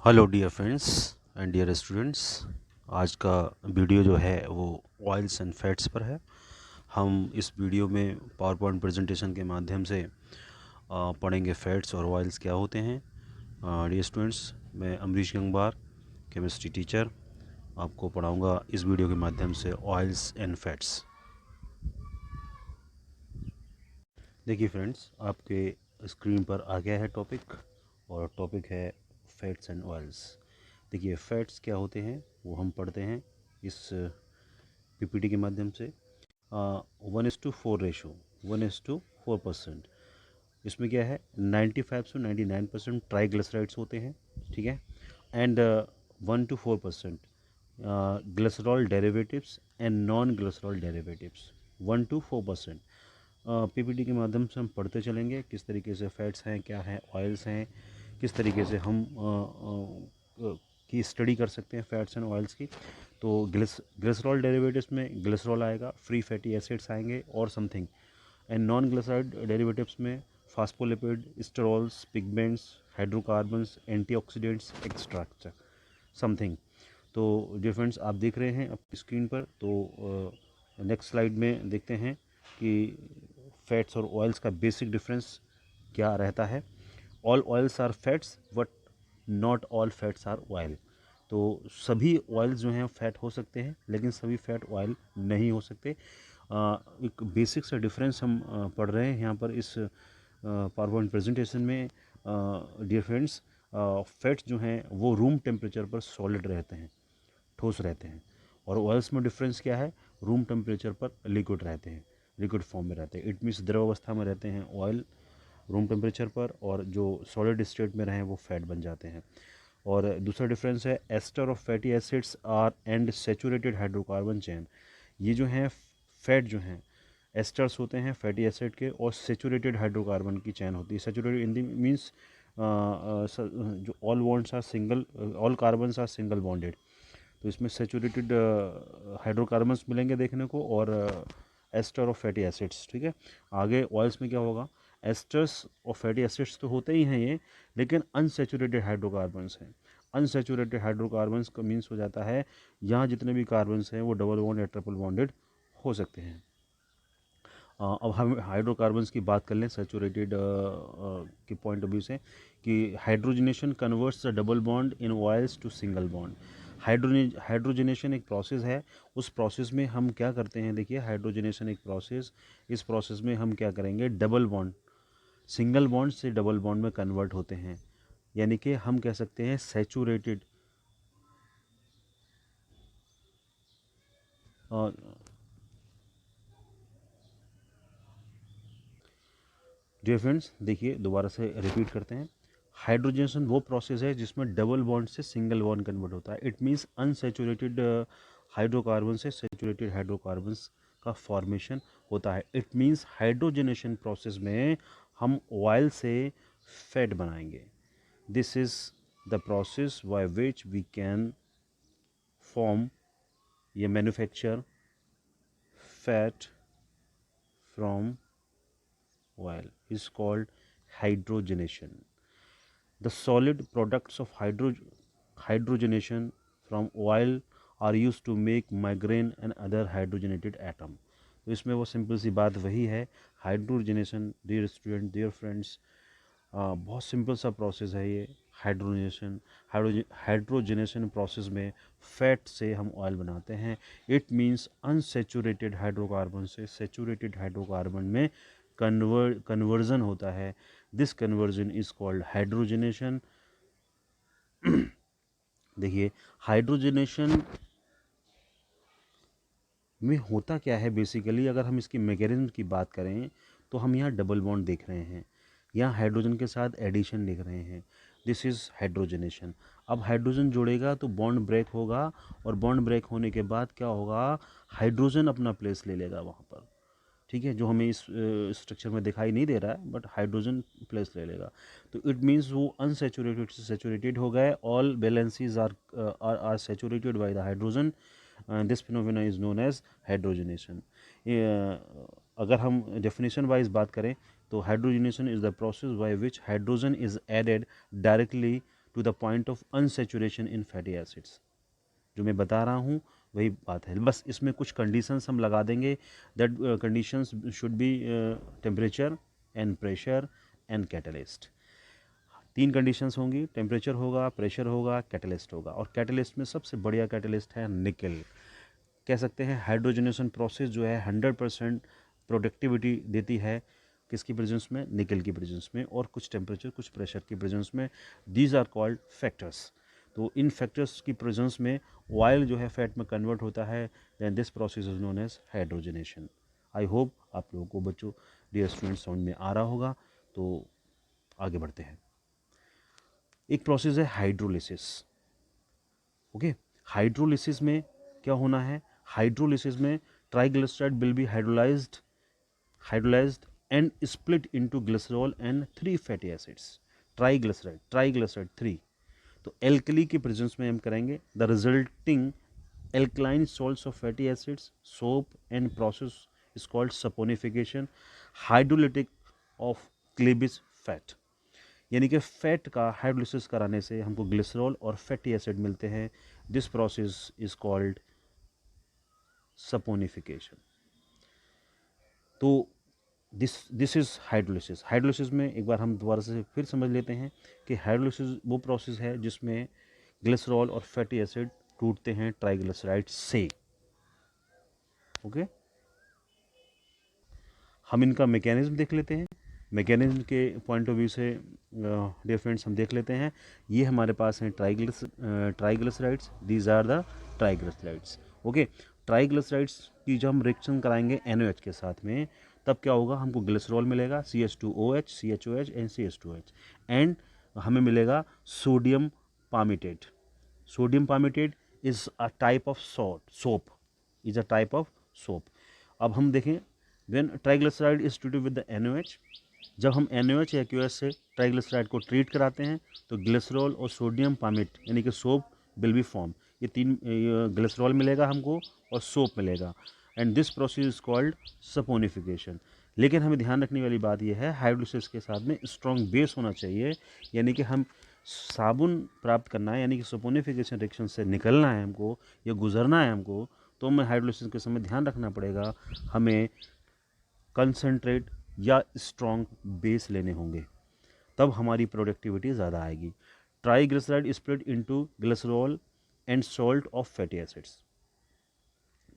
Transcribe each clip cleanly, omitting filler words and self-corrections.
Hello dear friends and dear students. आज का video जो है वो ऑयल्स एंड फैट्स पर है। हम इस वीडियो में पावर पॉइंट प्रेजेंटेशन के माध्यम से पढ़ेंगे फैट्स और ऑयल्स क्या होते हैं। डियर स्टूडेंट्स, मैं अमरीश गंगवार, केमिस्ट्री टीचर, आपको पढ़ाऊंगा इस वीडियो के माध्यम से ऑयल्स एंड फैट्स। देखिए फ्रेंड्स, आपके स्क्रीन पर आ गया है टॉपिक, और टॉपिक है फैट्स एंड ऑयल्स। देखिए, फैट्स क्या होते हैं वो हम पढ़ते हैं इस पीपीटी के माध्यम से। 1:4 रेशो, 1:4%। इसमें क्या है, 95 से 99% ट्राईग्लिसराइड्स होते हैं, ठीक है। And 1-4% glycerol derivatives and non glycerol derivatives, 1-4%। PPT के माध्यम से हम पढ़ते चलेंगे किस तरीके से फैट्स हैं, क्या है, ऑयल्स हैं, किस तरीके से हम की स्टडी कर सकते हैं फैट्स एंड ऑयल्स की। तो ग्लिसरॉल डेरिवेटिव्स में ग्लिसरॉल आएगा, फ्री फैटी एसिड्स आएंगे और something, and non glyceride derivatives में phospholipid, sterols, pigments, hydrocarbons, antioxidants, extract something. तो डियर फ्रेंड्स, आप देख रहे हैं अपनी स्क्रीन पर। तो नेक्स्ट स्लाइड में देखते हैं कि फैट्स और ऑयल्स का बेसिक डिफरेंस क्या रहता है। All oils are fats but not all fats are oil. तो सभी ऑयल्स जो हैं फैट हो सकते हैं, लेकिन सभी फैट ऑयल नहीं हो सकते। एक बेसिक सा डिफरेंस हम पढ़ रहे हैं यहाँ पर इस पावर पॉइंट प्रेजेंटेशन में। डियर फ्रेंड्स, फैट्स जो हैं वो रूम टेम्परेचर पर सॉलिड रहते हैं, ठोस रहते हैं, और ऑयल्स में डिफरेंस क्या है, रूम टेम्परेचर पर लिक्विड रहते हैं, लिक्विड फॉर्म में रहते हैं। इट मीन्स द्रव अवस्था में रहते हैं ऑयल रूम टेम्परेचर पर, और जो सॉलिड स्टेट में रहें वो फैट बन जाते हैं। और दूसरा डिफरेंस है ester of fatty acids are and saturated hydrocarbon chain. ये जो हैं फैट जो हैं एस्टर्स होते हैं फैटी एसिड के, और सेचुरेटेड हाइड्रोकार्बन की चैन होती है। सेचुरेटेड इन दी मीन्स जो all bonds are single, all carbons are single bonded. तो इसमें सेचुरेटेड हाइड्रोकार्बन्स मिलेंगे देखने को, और एस्टर ऑफ फैटी एसिड्स, ठीक है। आगे ऑयल्स में क्या होगा, एस्टर्स और फैटी एसिड्स तो होते ही हैं ये, लेकिन अनसेचुरेटेड हाइड्रोकार्बन्स हैं। अनसेचुरेटेड हाइड्रोकार्बन्स का मीन्स हो जाता है यहाँ जितने भी कार्बन्स हैं वो डबल बॉन्ड या ट्रिपल बॉन्डेड हो सकते हैं। अब हम हाइड्रोकार्बन्स की बात कर लें सेचुरेटेड के पॉइंट ऑफ व्यू से, कि hydrogenation converts the double bond in oils to single bond. Hydrogenation एक प्रोसेस है, उस प्रोसेस में हम क्या करते हैं, देखिए हाइड्रोजनेशन एक प्रोसेस, इस प्रोसेस में हम क्या करेंगे, डबल बॉन्ड, सिंगल बॉन्ड से डबल बॉन्ड में कन्वर्ट होते हैं, यानी कि हम कह सकते हैं सेचुरेटेड। डियर फ्रेंड्स, देखिए दोबारा से रिपीट करते हैं। हाइड्रोजनेशन वो प्रोसेस है जिसमें डबल बॉन्ड से सिंगल बॉन्ड कन्वर्ट होता है। इट मीन्स अनसेचुरेटेड हाइड्रोकार्बन से सेचुरेटेड हाइड्रोकार्बन्स का फॉर्मेशन होता है। इट मीन्स हाइड्रोजनेशन प्रोसेस में हम ऑयल से फैट बनाएंगे। This is the process by which we can form या manufacture fat from oil is called hydrogenation. The solid products of hydrogenation from oil are used to make migraine and other hydrogenated atom. तो इसमें वो simple सी बात वही है, hydrogenation. Dear student, dear friends, बहुत simple सा process है ये हाइड्रोजनेशन। हाइड्रोजनेशन प्रोसेस में फैट से हम ऑयल बनाते हैं। इट मीन्स अनसेचुरेटेड हाइड्रोकार्बन से सेचुरेटेड हाइड्रोकार्बन में कन्वर्जन होता है। This conversion is called hydrogenation. देखिए, हाइड्रोजनेशन में होता क्या है बेसिकली, अगर हम इसकी मैकेनिज्म की बात करें तो हम यहाँ डबल बॉन्ड देख रहे हैं, यहाँ हाइड्रोजन के साथ एडिशन देख रहे हैं। This is hydrogenation. अब हाइड्रोजन जुड़ेगा तो बॉन्ड ब्रेक होगा, और बॉन्ड ब्रेक होने के बाद क्या होगा, हाइड्रोजन अपना प्लेस ले लेगा वहाँ पर, ठीक है, जो हमें इस स्ट्रक्चर में दिखाई नहीं दे रहा है, बट हाइड्रोजन प्लेस ले लेगा। तो इट मीन्स वो अनसेचुरेटेड से सेचुरेटेड हो गए। All valencies are saturated by the hydrogen. This phenomena is known as hydrogenation. अगर हम डेफिनेशन वाइज बात करें तो hydrogenation is the process by which hydrogen is added directly to the point of unsaturation in fatty acids. जो मैं बता रहा हूँ वही बात है, बस इसमें कुछ कंडीशंस हम लगा देंगे। That conditions should be temperature and pressure and catalyst. 3 conditions होंगी, टेम्परेचर होगा, प्रेशर होगा, कैटलिस्ट होगा। और कैटलिस्ट में सबसे बढ़िया कैटलिस्ट है निकल। कह सकते हैं हाइड्रोजनेशन प्रोसेस जो है 100% प्रोडक्टिविटी देती है किसकी प्रेजेंस में, निकल की प्रेजेंस में, और कुछ टेम्परेचर कुछ प्रेशर की प्रेजेंस में। These are called factors. तो इन फैक्टर्स की प्रेजेंस में ऑयल जो है फैट में कन्वर्ट होता है, then this process is known as hydrogenation. I hope आप लोगों को बच्चों, डियर स्टूडेंट्स, समझ में आ रहा होगा। तो आगे बढ़ते हैं। एक प्रोसेस है हाइड्रोलिसिस। ओके, हाइड्रोलिसिस में क्या होना है, हाइड्रोलिसिस में triglyceride will be hydrolysed and split into glycerol and 3 fatty acids. Triglyceride 3। तो एल्कली की प्रेजेंस में हम करेंगे। The resulting alkaline salts of fatty acids, soap and process is called saponification, hydrolytic of cleavage fat। यानी कि fat का hydrolysis कराने से हमको ग्लिसरॉल और फैटी एसिड मिलते हैं। This process is called saponification. तो दिस इज हाइड्रोलिसिस। हाइड्रोलिसिस में एक बार हम दोबारा से फिर समझ लेते हैं कि हाइड्रोलिसिस वो प्रोसेस है जिसमें ग्लिसरॉल और फैटी एसिड टूटते हैं ट्राइग्लिसराइड से। ओके, हम इनका मैकेनिज्म देख लेते हैं। मैकेनिज्म के पॉइंट ऑफ व्यू से डियर फ्रेंड्स हम देख लेते हैं। ये हमारे पास हैं triglycerides. These are the triglycerides. Okay, triglycerides की जब हम रिएक्शन कराएंगे NaOH के साथ में, तब क्या होगा, हमको ग्लिसरॉल मिलेगा CH2OH, CHOH and CH2H, and हमें मिलेगा sodium palmitate. Sodium palmitate is a type of soap, is a type of soap. अब हम देखें, when triglyceride is treated with the NaOH, जब हम NaOH या QS से ट्राइग्लिसराइड को ट्रीट कराते हैं तो ग्लिसरॉल और सोडियम पामिट यानी कि सोप विल बी फॉर्म। ये तीन ग्लिसरॉल मिलेगा हमको और सोप मिलेगा, and this process is called saponification. लेकिन हमें ध्यान रखने वाली बात यह है, हाइड्रोलिसिस के साथ में स्ट्रॉन्ग बेस होना चाहिए। यानी कि हम साबुन प्राप्त करना है, यानी कि सपोनिफिकेशन रिएक्शन से निकलना है हमको या गुजरना है हमको, तो हमें हाइड्रोलिसिस के समय ध्यान रखना पड़ेगा, हमें कंसनट्रेट या स्ट्रॉन्ग बेस लेने होंगे, तब हमारी प्रोडक्टिविटी ज़्यादा आएगी। Triglyceride split into glycerol and salt of fatty acids.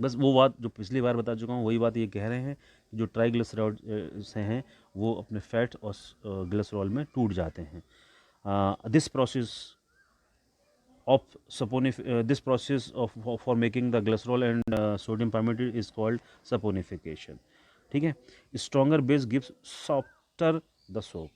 बस वो बात जो पिछली बार बता चुका हूँ वही बात ये कह रहे हैं कि जो ट्राइग्लिसराइड से हैं वो अपने फैट और ग्लिसरॉल में टूट जाते हैं। This process for making the glycerol and sodium palmitate is called saponification. ठीक है, stronger base gives softer the soap.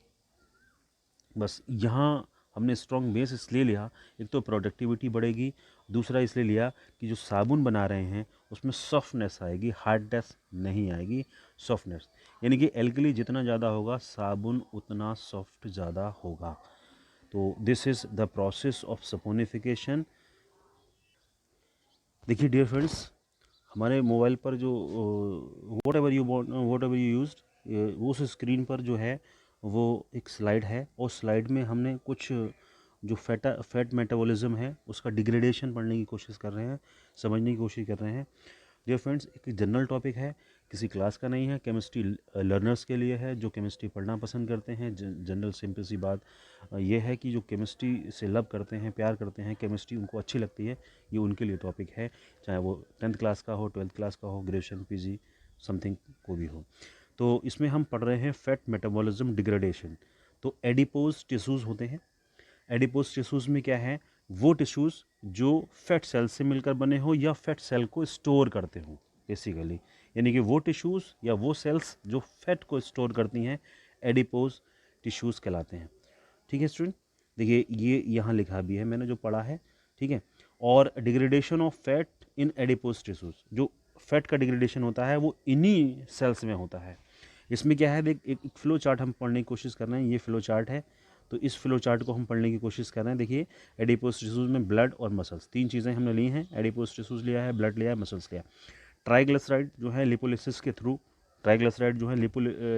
बस यहाँ हमने स्ट्रॉन्ग बेस इसलिए लिया, एक तो प्रोडक्टिविटी बढ़ेगी, दूसरा इसलिए लिया कि जो साबुन बना रहे हैं उसमें सॉफ्टनेस आएगी, हार्डनेस नहीं आएगी, सॉफ्टनेस। यानी कि एल्कली जितना ज़्यादा होगा साबुन उतना सॉफ्ट ज़्यादा होगा। तो this is the process of saponification. देखिए डियर फ्रेंड्स, हमारे मोबाइल पर जो वॉट एवर यू यूज्ड, उस स्क्रीन पर जो है वो एक स्लाइड है, और स्लाइड में हमने कुछ जो फैट मेटाबॉलिज्म है उसका डिग्रेडेशन पढ़ने की कोशिश कर रहे हैं, समझने की कोशिश कर रहे हैं। डियर फ्रेंड्स, एक जनरल टॉपिक है, किसी क्लास का नहीं है, केमिस्ट्री लर्नर्स के लिए है जो केमिस्ट्री पढ़ना पसंद करते हैं। जनरल सिंपल सी बात ये है कि जो केमिस्ट्री से लव करते हैं, प्यार करते हैं, केमिस्ट्री उनको अच्छी लगती है, ये उनके लिए टॉपिक है, चाहे वो 10th क्लास का हो, 12th क्लास का हो, ग्रेजुएशन PG समथिंग को भी हो। तो इसमें हम पढ़ रहे हैं फैट मेटाबॉलिज्म डिग्रेडेशन। तो एडिपोज टिश्यूज़ होते हैं। एडिपोज टिश्यूज़ में क्या है, वो टिश्यूज़ जो फैट सेल से मिलकर बने हो या फैट सेल को स्टोर करते हो बेसिकली, यानी कि वो टिश्यूज़ या वो सेल्स जो फैट को स्टोर करती हैं एडिपोज टिश्यूज़ कहलाते हैं। ठीक है स्टूडेंट, देखिए ये यहाँ लिखा भी है, मैंने जो पढ़ा है। ठीक है, और degradation of fat in adipose tissues, जो फैट का डिग्रेडेशन होता है वो इन्हीं सेल्स में होता है। इसमें क्या है, देख एक फ्लो चार्ट हम पढ़ने की कोशिश कर रहे हैं, ये फ्लो चार्ट है, तो इस फ्लो चार्ट को हम पढ़ने की कोशिश कर रहे हैं। देखिए एडिपोज टिश्यूज़ में ब्लड और मसल्स, तीन चीज़ें हमने ली हैं, एडिपोज टिश्यूज़ लिया है, ब्लड लिया है, मसल्स लिया है। ट्राइग्लिसराइड जो है लिपोलिसिस के थ्रू ट्राइग्लिसराइड जो है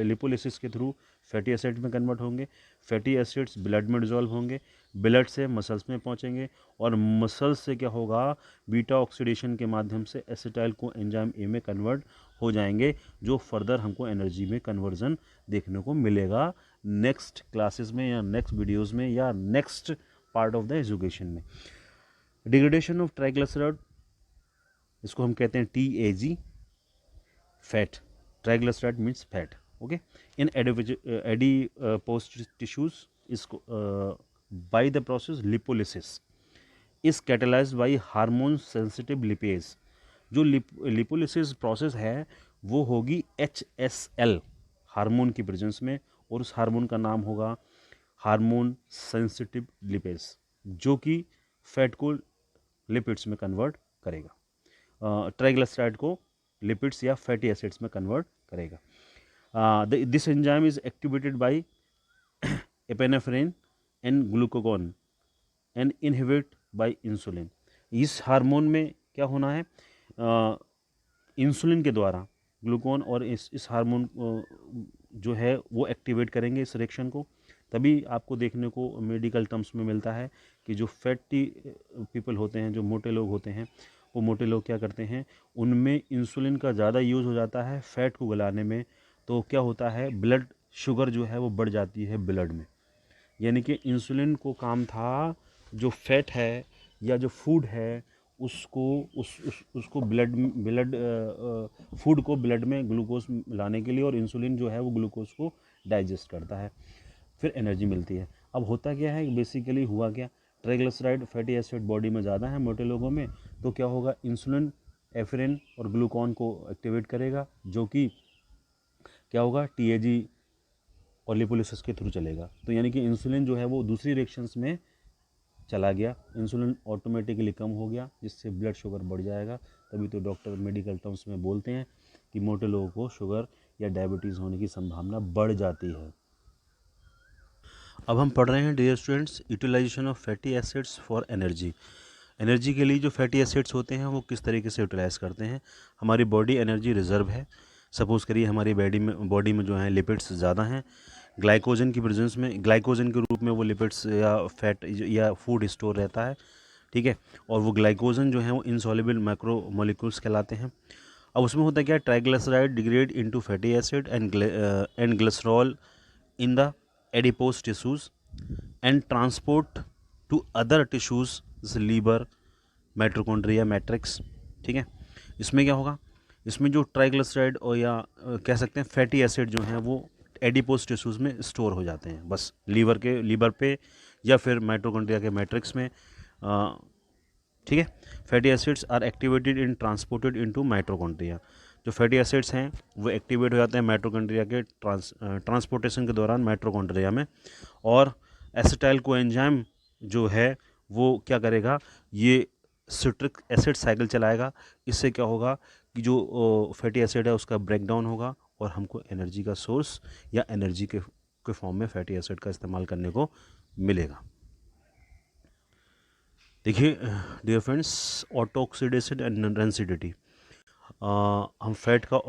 लिपोलिसिस के थ्रू फैटी एसिड में कन्वर्ट होंगे, फैटी एसिड्स ब्लड में डिजॉल्व होंगे, ब्लड से मसल्स में पहुंचेंगे और मसल्स से क्या होगा, बीटा ऑक्सीडेशन के माध्यम से एसिटाइल को एंजाइम ए में कन्वर्ट हो जाएंगे, जो फर्दर हमको एनर्जी में कन्वर्जन देखने को मिलेगा नेक्स्ट क्लासेस में या नेक्स्ट वीडियोस में या next part of the education में। डिग्रेडेशन ऑफ ट्राइग्लिसराइड, इसको हम कहते हैं TAG, fat. Triglyceride means fat, okay. In adipose tissues, इसको by the process lipolysis is catalysed by hormone sensitive lipase. जो लिपोलिसिस प्रोसेस है वो होगी HSL हार्मोन की प्रेजेंस में, और उस हार्मोन का नाम होगा हार्मोन सेंसिटिव लिपेज, जो कि फैट को लिपिड्स में कन्वर्ट करेगा, ट्राइग्लिसराइड को लिपिड्स या फैटी एसिड्स में कन्वर्ट करेगा। This enzyme is activated by epinephrine and glucagon and inhibit by insulin. इस हार्मोन में क्या होना है, इंसुलिन के द्वारा ग्लूकोन और इस हार्मोन जो है वो एक्टिवेट करेंगे इस रिएक्शन को। तभी आपको देखने को मेडिकल टर्म्स में मिलता है कि जो फैटी पीपल होते हैं, जो मोटे लोग होते हैं, वो मोटे लोग क्या करते हैं, उनमें इंसुलिन का ज़्यादा यूज़ हो जाता है फैट को गलाने में, तो क्या होता है, ब्लड शुगर जो है वो बढ़ जाती है ब्लड में। यानी कि इंसुलिन को काम था जो फैट है या जो फूड है उसको ब्लड फूड को ब्लड में ग्लूकोज लाने के लिए, और इंसुलिन जो है वो ग्लूकोज को डाइजेस्ट करता है, फिर एनर्जी मिलती है। अब होता क्या है, बेसिकली हुआ क्या, ट्राइग्लिसराइड फैटी एसिड बॉडी में ज़्यादा है मोटे लोगों में, तो क्या होगा, इंसुलिन एफिरिन और ग्लूकॉन को एक्टिवेट करेगा, जो कि क्या होगा, TAG और लिपोलिसिस के थ्रू चलेगा। तो यानी कि इंसुलिन जो है वो दूसरी रिएक्शंस में चला गया, इंसुलिन ऑटोमेटिकली कम हो गया, जिससे ब्लड शुगर बढ़ जाएगा। तभी तो डॉक्टर मेडिकल टर्म्स में बोलते हैं कि मोटे लोगों को शुगर या डायबिटीज़ होने की संभावना बढ़ जाती है। अब हम पढ़ रहे हैं dear students, utilization of fatty acids for energy. Energy के लिए जो फैटी एसिड्स होते हैं वो किस तरीके से यूटिलाइज करते हैं। हमारी बॉडी एनर्जी रिजर्व है। सपोज़ करिए हमारी बॉडी में जो है लिपिड्स ज़्यादा हैं, ग्लाइकोजन की प्रेजेंस में, ग्लाइकोजन के रूप में वो लिपिड्स या फैट या फूड स्टोर रहता है, ठीक है। और वो ग्लाइकोजन जो है वो इनसॉल्युबल मैक्रो मॉलिक्यूल्स कहलाते हैं। अब उसमें होता है क्या, triglyceride degrade into fatty acid and glycerol in the adipose tissues and transport to other tissues जैसे लीवर, माइटोकॉन्ड्रिया, मैट्रिक्स, ठीक है। इसमें क्या होगा, इसमें जो ट्राइग्लिसराइड और या कह सकते हैं फैटी एसिड जो हैं वो एडिपोज टिश्यूज में स्टोर हो जाते हैं, बस लीवर पे या फिर माइटोकॉन्ड्रिया के मैट्रिक्स में, ठीक है। Fatty acids are activated in transported into mitochondria. जो फैटी एसिड्स हैं वो एक्टिवेट हो जाते हैं माइटोकॉन्ड्रिया के ट्रांसपोर्टेशन के दौरान माइटोकॉन्ड्रिया में, और एसिटाइल कोएंजाइम जो है वो क्या करेगा, ये सिट्रिक एसिड साइकिल चलाएगा। इससे क्या होगा कि जो फैटी एसिड है उसका ब्रेकडाउन होगा और हमको एनर्जी का सोर्स या एनर्जी के फॉर्म में फैटी एसिड का इस्तेमाल करने को मिलेगा। देखिए dear friends, auto oxidation and rancidity, हम फैट का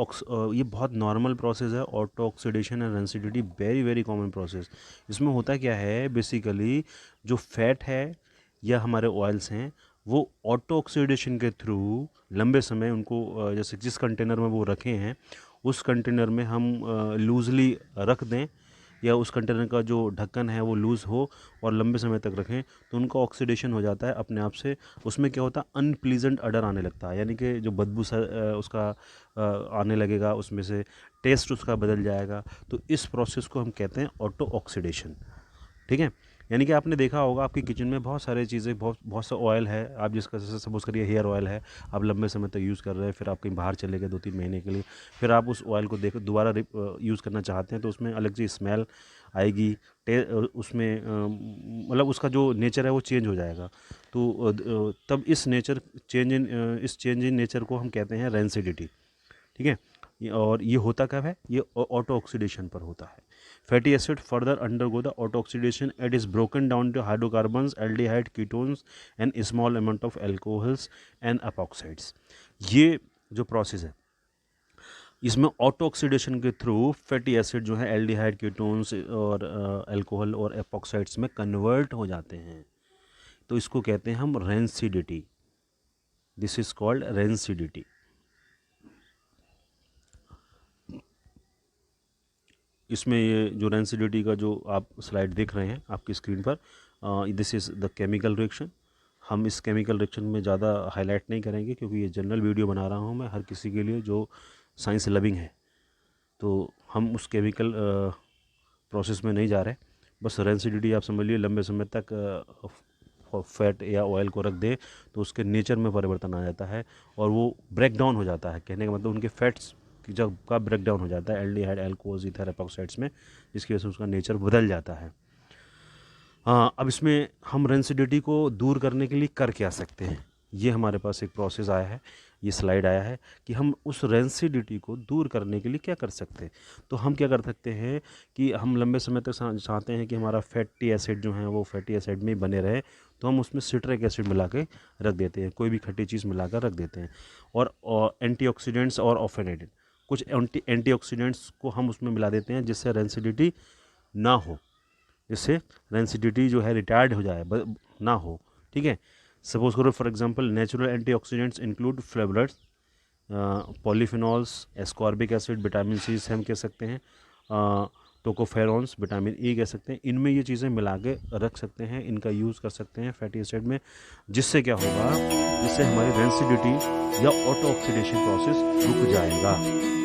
ये बहुत नॉर्मल प्रोसेस है। Auto oxidation and rancidity very very common process. इसमें होता क्या है, बेसिकली जो फैट है या हमारे ऑयल्स हैं वो ऑटो ऑक्सीडेशन के थ्रू लंबे समय उनको जैसे जिस कंटेनर में वो रखे हैं उस कंटेनर में हम लूजली रख दें, या उस कंटेनर का जो ढक्कन है वो लूज़ हो और लंबे समय तक रखें, तो उनका ऑक्सीडेशन हो जाता है अपने आप से। उसमें क्या होता है, अनप्लीजेंट अडर आने लगता है, यानी कि जो बदबू उसका आने लगेगा, उसमें से टेस्ट उसका बदल जाएगा। तो इस प्रोसेस को हम कहते हैं ऑटो ऑक्सीडेशन, ठीक है। यानी कि आपने देखा होगा आपकी किचन में बहुत सारी चीज़ें, बहुत सा ऑयल है, आप जिसका जैसे सपोज़ करिए हेयर ऑयल है, आप लंबे समय तक यूज़ कर रहे हैं, फिर आप कहीं बाहर चले गए 2-3 महीने के लिए, फिर आप उस ऑयल को दोबारा यूज़ करना चाहते हैं, तो उसमें अलग सी स्मेल आएगी, उसमें मतलब उसका जो नेचर है वो चेंज हो जाएगा। तो तब इस चेंज इन नेचर को हम कहते हैं रेंसिडिटी, ठीक है। और ये होता कब है, ये ऑटो ऑक्सीडेशन पर होता है। Fatty acid further undergo the auto oxidation and is broken down to hydrocarbons, aldehyde, ketones and small amount of alcohols and epoxides. ये जो प्रोसेस है, इसमें ऑटो ऑक्सीडेशन के थ्रू फैटी एसिड जो है एल्डिहाइड कीटोन्स और अल्कोहल और एपॉक्साइड्स में कन्वर्ट हो जाते हैं। तो इसको कहते हैं हम rancidity. This is called rancidity. इसमें ये जो रेंसिडिटी का जो आप स्लाइड देख रहे हैं आपकी स्क्रीन पर, this is the chemical reaction. हम इस केमिकल रिएक्शन में ज़्यादा हाईलाइट नहीं करेंगे क्योंकि ये जनरल वीडियो बना रहा हूँ मैं हर किसी के लिए जो साइंस लविंग है। तो हम उस केमिकल प्रोसेस में नहीं जा रहे। बस रेंसिडिटी आप समझ लिए, लंबे समय तक फैट या ऑयल को रख दें तो उसके नेचर में परिवर्तन आ जाता है और वो ब्रेक डाउन हो जाता है। कहने का मतलब उनके फैट्स की जब का ब्रेक डाउन हो जाता है एल्डिहाइड, अल्कोहल्स, ईथर, एपॉक्साइड्स में, जिसकी वजह से उसका नेचर बदल जाता है। अब इसमें हम रेंसिडिटी को दूर करने के लिए कर क्या सकते हैं, ये हमारे पास एक प्रोसेस आया है, ये स्लाइड आया है कि हम उस रेंसिडिटी को दूर करने के लिए क्या कर सकते हैं। तो हम क्या कर सकते हैं कि हम लंबे समय तक चाहते हैं कि हमारा फैटी एसिड जो है वो फैटी एसिड में ही बने रहे, तो हम उसमें सिट्रिक एसिड मिला के रख देते हैं, कोई भी खट्टी चीज़ मिला कर रख देते हैं। और एंटीऑक्सीडेंट्स और ऑफेनेडिन, कुछ एंटीऑक्सीडेंट्स को हम उसमें मिला देते हैं जिससे रेंसिडिटी ना हो, जिससे रेंसिडिटी जो है रिटायर्ड हो जाए, ना हो। ठीक है, सपोज करो for example natural antioxidants include flavonoids, polyphenols, ascorbic acid, vitamin C से हम कह सकते हैं, टोकोफेरॉन्स, विटामिन ई कह सकते हैं। इनमें ये चीज़ें मिला के रख सकते हैं, इनका यूज़ कर सकते हैं फैटी एसिड में, जिससे क्या होगा, जिससे हमारी रेंसिडिटी या ऑटो ऑक्सीडेशन प्रोसेस रुक जाएगा।